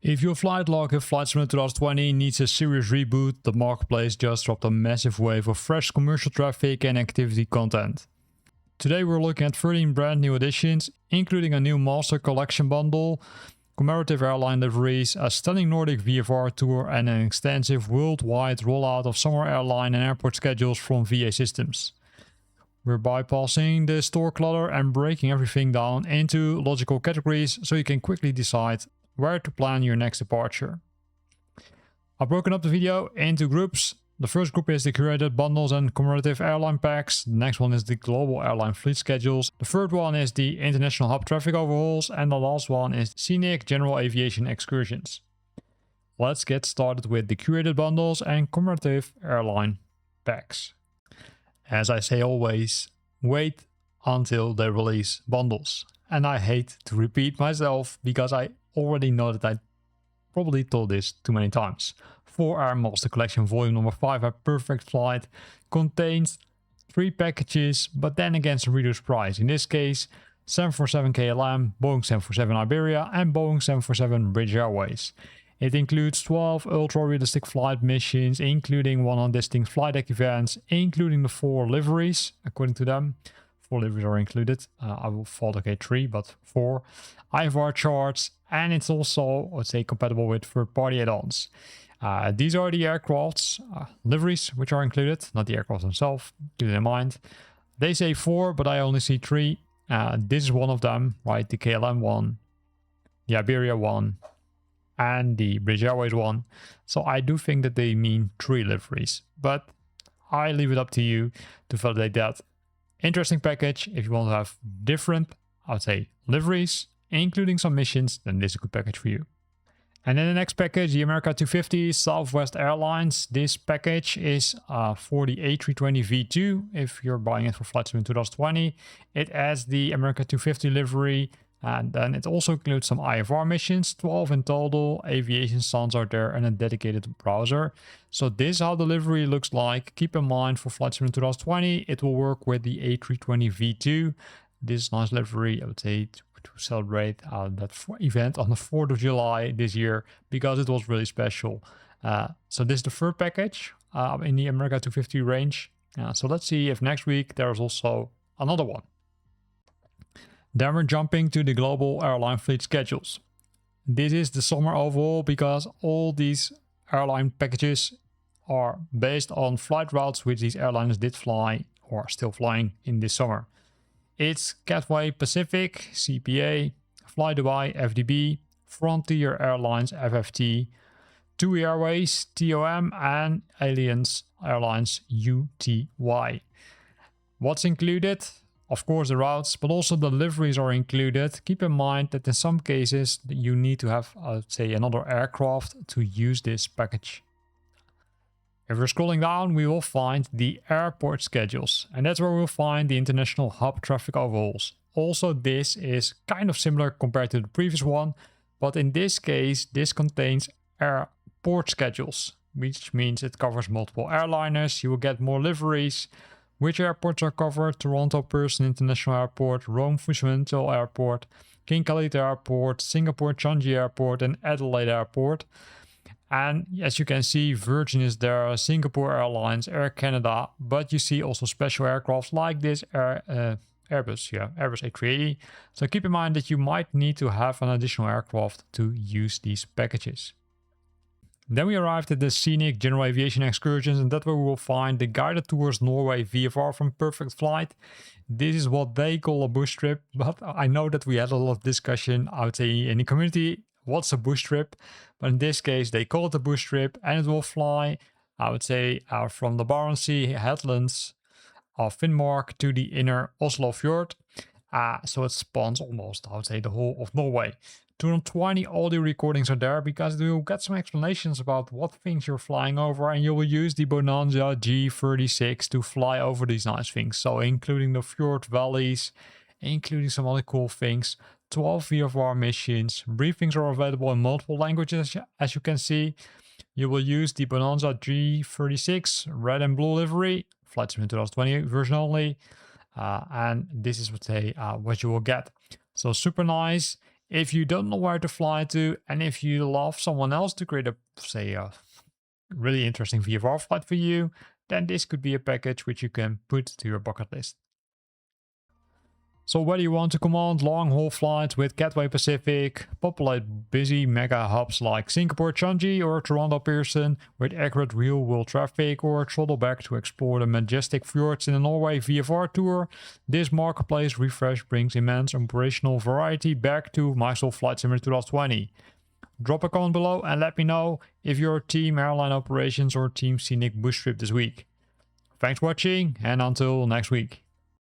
If your flight log of Flight Simulator 2020 needs a serious reboot, the marketplace just dropped a massive wave of fresh commercial traffic and activity content. Today we're looking at 13 brand new additions, including a new Master Collection bundle, commemorative airline liveries, a stunning Nordic VFR tour, and an extensive worldwide rollout of summer airline and airport schedules from VA Systems. We're bypassing the store clutter and breaking everything down into logical categories so you can quickly decide where to plan your next departure. I've broken up the video into groups. The first group is the curated bundles and commemorative airline packs. The next one is the global airline fleet schedules. The third one is the international hub traffic overhauls. And the last one is Scenic general aviation excursions. Let's get started with the curated bundles and commemorative airline packs. As I say always, wait until they release bundles. And I hate to repeat myself because I already know that I probably told this too many times. 4-hour Master Collection Volume number 5, a perfect flight, contains 3 packages, but then again some reduced price. In this case, 747 KLM, Boeing 747 Iberia and Boeing 747 British Airways. It includes 12 ultra-realistic flight missions, including 1 distinct flight deck events, including the 4 liveries, according to them. 4 liveries are included. I will thought okay 3, but 4 IVR charts, and it's also, let's say, compatible with third-party add-ons. These are the aircraft's liveries which are included, not the aircraft themselves. Keep it in mind. They say 4, but I only see 3. This is one of them, right? The KLM one, the Iberia one, and the British Airways one. So I do think that they mean 3 liveries, but I leave it up to you to validate that. Interesting package. If you want to have different, I would say, liveries, including some missions, then this is a good package for you. And then the next package, the America 250 Southwest Airlines. This package is for the A320 V2. If you're buying it for Flight Sim in 2020, it adds the America 250 livery. And then it also includes some IFR missions, 12 in total. Aviation stands are there and a dedicated browser. So this is how the livery looks like. Keep in mind for Flight Sim in 2020, it will work with the A320 V2. This nice livery, I would say, to celebrate that event on the 4th of July this year, because it was really special. So this is the third package in the America 250 range. So let's see if next week there's also another one. Then we're jumping to the global airline fleet schedules. This is the summer overhaul because all these airline packages are based on flight routes which these airlines did fly or are still flying in this summer. It's Cathay Pacific, CPA, Fly Dubai, FDB, Frontier Airlines, FFT, TUI Airways, TOM, and Allianz Airlines, UTY. What's included? Of course, the routes, but also the liveries are included. Keep in mind that in some cases you need to have, I'd say, another aircraft to use this package. If we're scrolling down, we will find the airport schedules, and that's where we'll find the international hub traffic overhauls. Also, this is kind of similar compared to the previous one, but in this case, this contains airport schedules, which means it covers multiple airliners. You will get more liveries. Which airports are covered? Toronto Pearson International Airport, Rome Fundamental Airport, King Khalid Airport, Singapore Changi Airport, and Adelaide Airport. And as you can see, Virgin is there, Singapore Airlines, Air Canada, but you see also special aircraft like this Airbus A380. So keep in mind that you might need to have an additional aircraft to use these packages. Then we arrived at the Scenic general aviation excursions, and that's where we will find the guided tours Norway VFR from Perfect Flight. This is what they call a bush trip, but I know that we had a lot of discussion, I would say, in the community. What's a bush trip? But in this case, they call it a bush trip, and it will fly, I would say, from the Barents Sea headlands of Finnmark to the inner Oslo fjord. So it spans almost, I would say, the whole of Norway. 220 audio recordings are there because you'll get some explanations about what things you're flying over, and you will use the Bonanza G36 to fly over these nice things. So including the fjord valleys, including some other cool things. 12 VFR missions. Briefings are available in multiple languages, as you can see. You will use the Bonanza G36 red and blue livery, Flight Sim 2020 version only. And this is what you will get. So super nice. If you don't know where to fly to, and if you love someone else to create a really interesting VFR flight for you, then this could be a package which you can put to your bucket list. So whether you want to command long-haul flights with Cathay Pacific, populate busy mega hubs like Singapore Changi or Toronto Pearson with accurate real-world traffic, or throttle back to explore the majestic fjords in a Norway VFR tour, this marketplace refresh brings immense operational variety back to Microsoft Flight Simulator 2020. Drop a comment below and let me know if you're Team Airline Operations or Team Scenic Bush Trip this week. Thanks for watching, and until next week.